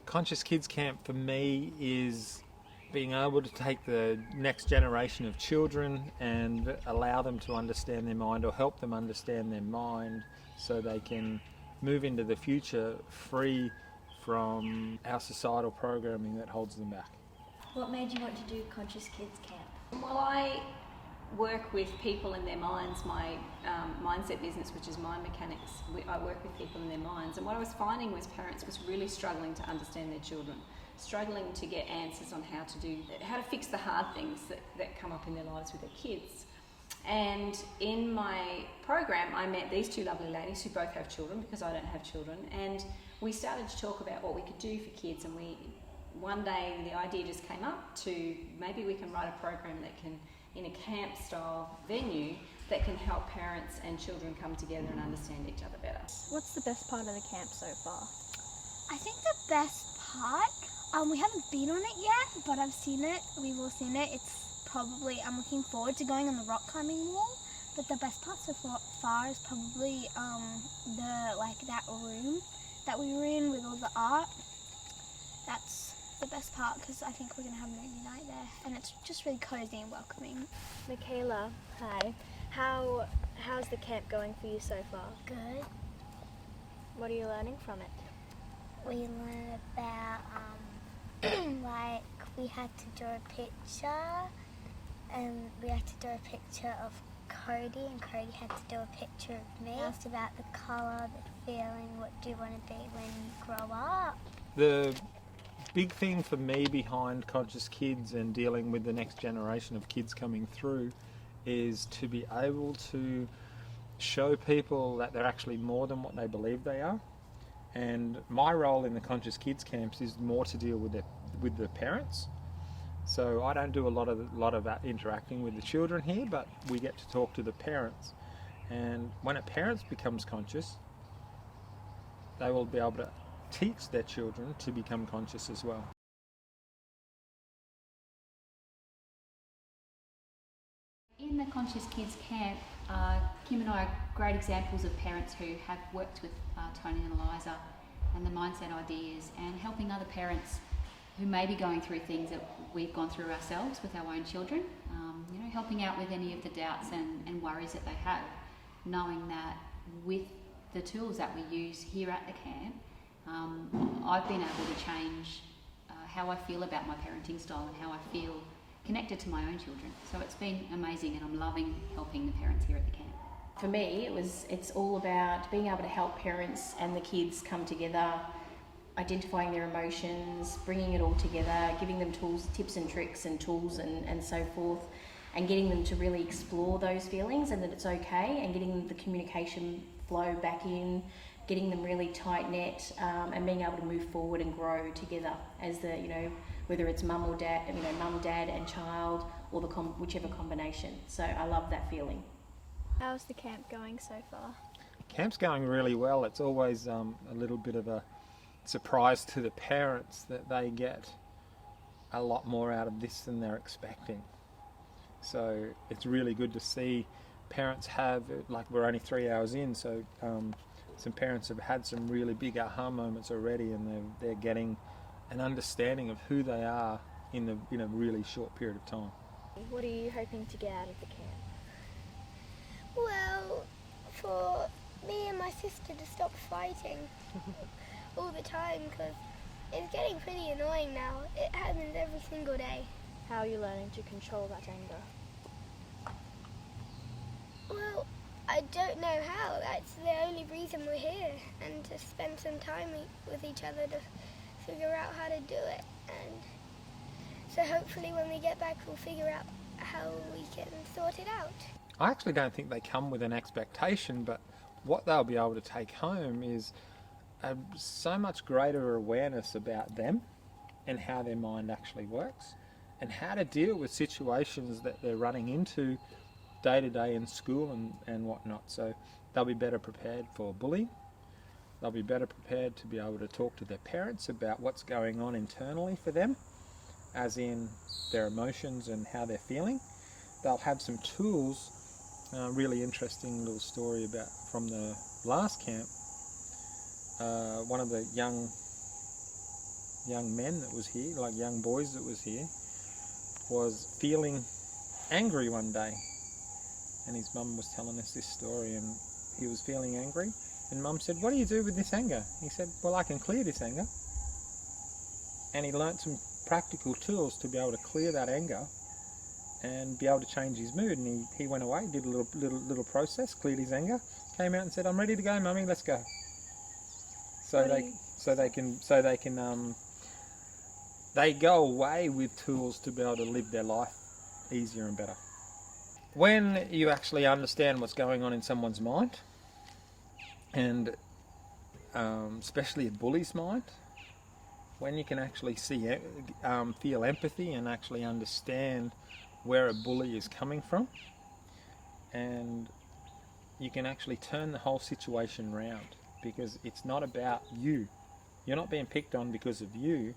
Conscious Kids Camp for me is being able to take the next generation of children and allow them to understand their mind, or help them understand their mind, so they can move into the future free from our societal programming that holds them back. What made you want to do Conscious Kids Camp? Well, I work with people in their minds. My mindset business, which is Mind Mechanics, I work with people in their minds, and what I was finding was parents was really struggling to understand their children, struggling to get answers on how to fix the hard things that come up in their lives with their kids. And in my program I met these two lovely ladies who both have children, because I don't have children, and we started to talk about what we could do for kids. And one day the idea just came up to maybe we can write a program that can, in a camp style venue, that can help parents and children come together and understand each other better. What's the best part of the camp so far? I think the best part, we haven't been on it yet, but I've seen it, we've all seen it. It's probably, I'm looking forward to going on the rock climbing wall, but the best part so far is probably that room that we were in with all the art. That's the best part, because I think we're going to have a movie night there, and it's just really cozy and welcoming. Michaela, hi. How's the camp going for you so far? Good. What are you learning from it? We learned about, we had to draw a picture, and we had to draw a picture of Cody, and Cody had to do a picture of me. It's about the colour, the feeling, what do you want to be when you grow up. The big thing for me behind Conscious Kids and dealing with the next generation of kids coming through is to be able to show people that they're actually more than what they believe they are. And my role in the Conscious Kids camps is more to deal with the parents. So I don't do a lot of that interacting with the children here, but we get to talk to the parents. And when a parent becomes conscious, they will be able to teach their children to become conscious as well. In the Conscious Kids Camp, Kim and I are great examples of parents who have worked with Tony and Eliza and the mindset ideas, and helping other parents who may be going through things that we've gone through ourselves with our own children, helping out with any of the doubts and worries that they have, knowing that with the tools that we use here at the camp, I've been able to change how I feel about my parenting style and how I feel connected to my own children. So it's been amazing, and I'm loving helping the parents here at the camp. For me, it's all about being able to help parents and the kids come together, identifying their emotions, bringing it all together, giving them tools, tips and tricks and tools and so forth, and getting them to really explore those feelings and that it's okay, and getting the communication flow back in, getting them really tight-knit, and being able to move forward and grow together as whether it's mum or dad, mum, dad and child, or whichever combination. So I love that feeling. How's the camp going so far? Camp's going really well. It's always a little bit of a surprise to the parents that they get a lot more out of this than they're expecting. So it's really good to see parents have, we're only 3 hours in, so some parents have had some really big aha moments already, and they're getting an understanding of who they are in a really short period of time. What are you hoping to get out of the camp? Well, for me and my sister to stop fighting all the time, because it's getting pretty annoying now. It happens every single day. How are you learning to control that anger? Well, I don't know how. That's the only reason we're here, and to spend some time with each other to figure out how to do it. And so hopefully when we get back we'll figure out how we can sort it out. I actually don't think they come with an expectation, but what they'll be able to take home is so much greater awareness about them and how their mind actually works, and how to deal with situations that they're running into day to day in school and whatnot. So they'll be better prepared for bullying. They'll be better prepared to be able to talk to their parents about what's going on internally for them, as in their emotions and how they're feeling. They'll have some tools. Really interesting little story about from the last camp. One of the young men that was here, like young boys that was here, was feeling angry one day, and his mum was telling us this story, and he was feeling angry, and Mum said, "What do you do with this anger?" He said, "Well, I can clear this anger." And he learnt some practical tools to be able to clear that anger and be able to change his mood. And he went away, did a little process, cleared his anger, came out and said, "I'm ready to go, Mummy, let's go." They go away with tools to be able to live their life easier and better. When you actually understand what's going on in someone's mind, and especially a bully's mind, when you can actually feel empathy and actually understand where a bully is coming from, and you can actually turn the whole situation round, because it's not about you. You're not being picked on because of you.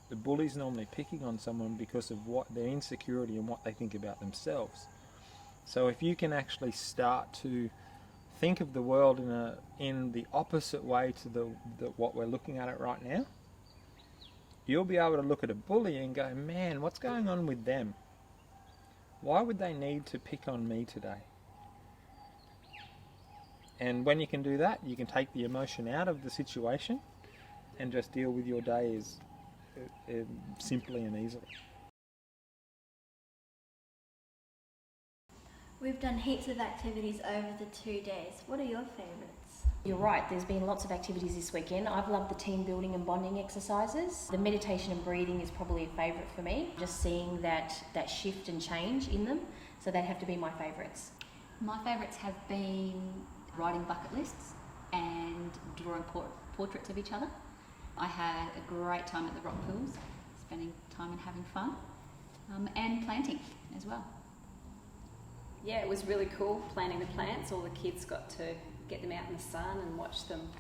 The bully's normally picking on someone because of what their insecurity and what they think about themselves. So if you can actually start to think of the world in the opposite way to what we're looking at it right now, you'll be able to look at a bully and go, "Man, what's going on with them? Why would they need to pick on me today?" And when you can do that, you can take the emotion out of the situation and just deal with your day as simply and easily. We've done heaps of activities over the 2 days. What are your favourites? You're right, there's been lots of activities this weekend. I've loved the team building and bonding exercises. The meditation and breathing is probably a favourite for me, just seeing that shift and change in them, so they'd have to be my favourites. My favourites have been writing bucket lists and drawing portraits of each other. I had a great time at the rock pools, spending time and having fun, and planting as well. Yeah, it was really cool planting the plants. All the kids got to get them out in the sun and watch them,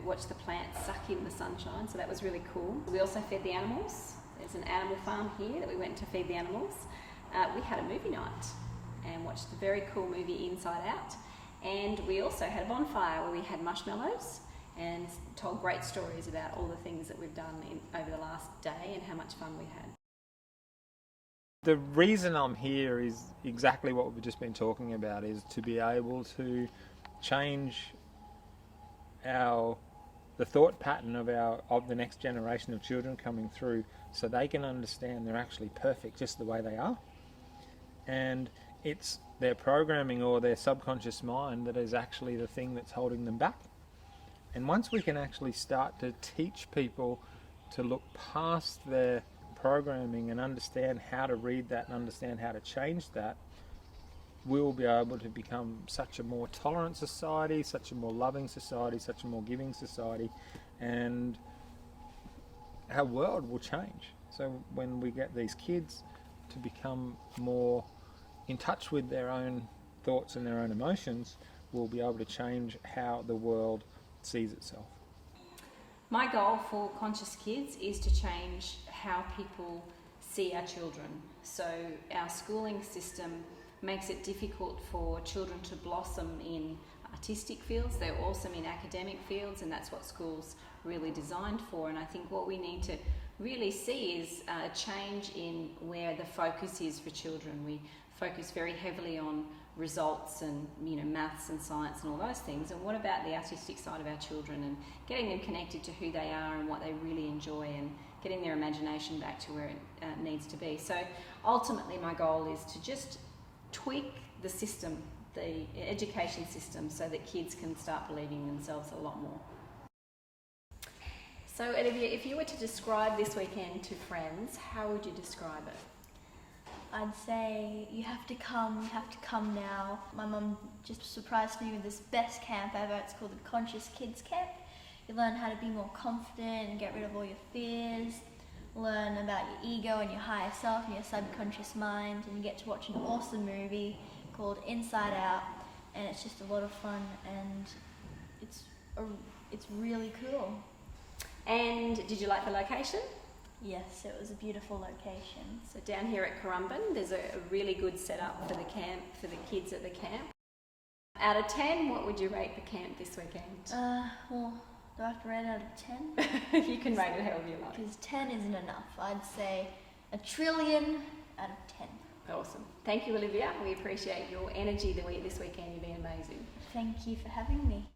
watch the plants suck in the sunshine. So that was really cool. We also fed the animals. There's an animal farm here that we went to feed the animals. We had a movie night and watched a very cool movie, Inside Out. And we also had a bonfire where we had marshmallows and told great stories about all the things that we've done over the last day and how much fun we had. The reason I'm here is exactly what we've just been talking about, is to be able to change the thought pattern of the next generation of children coming through, so they can understand they're actually perfect just the way they are. And it's their programming or their subconscious mind that is actually the thing that's holding them back. And once we can actually start to teach people to look past their programming and understand how to read that and understand how to change that, we'll be able to become such a more tolerant society, such a more loving society, such a more giving society, and our world will change. So when we get these kids to become more in touch with their own thoughts and their own emotions, we'll be able to change how the world sees itself. My goal for Conscious Kids is to change how people see our children. So our schooling system makes it difficult for children to blossom in artistic fields. They're awesome in academic fields, and that's what school's really designed for. And I think what we need to really see is a change in where the focus is for children. We focus very heavily on results and maths and science and all those things, and what about the artistic side of our children, and getting them connected to who they are and what they really enjoy, and getting their imagination back to where it needs to be. So ultimately my goal is to just tweak the system, the education system, so that kids can start believing in themselves a lot more. So Olivia, if you were to describe this weekend to friends, how would you describe it? I'd say you have to come now. My mum just surprised me with this best camp ever. It's called the Conscious Kids Camp. You learn how to be more confident and get rid of all your fears, learn about your ego and your higher self and your subconscious mind, and you get to watch an awesome movie called Inside Out, and it's just a lot of fun, and it's really cool. And did you like the location? Yes, it was a beautiful location. So down here at Currumbin, there's a really good setup for the camp, for the kids at the camp. Out of 10, what would you rate the camp this weekend? Well, do I have to rate it out of 10? You can rate it however you like. Because 10 isn't enough. I'd say 1 trillion out of 10. Awesome. Thank you, Olivia. We appreciate your energy this weekend. You've been amazing. Thank you for having me.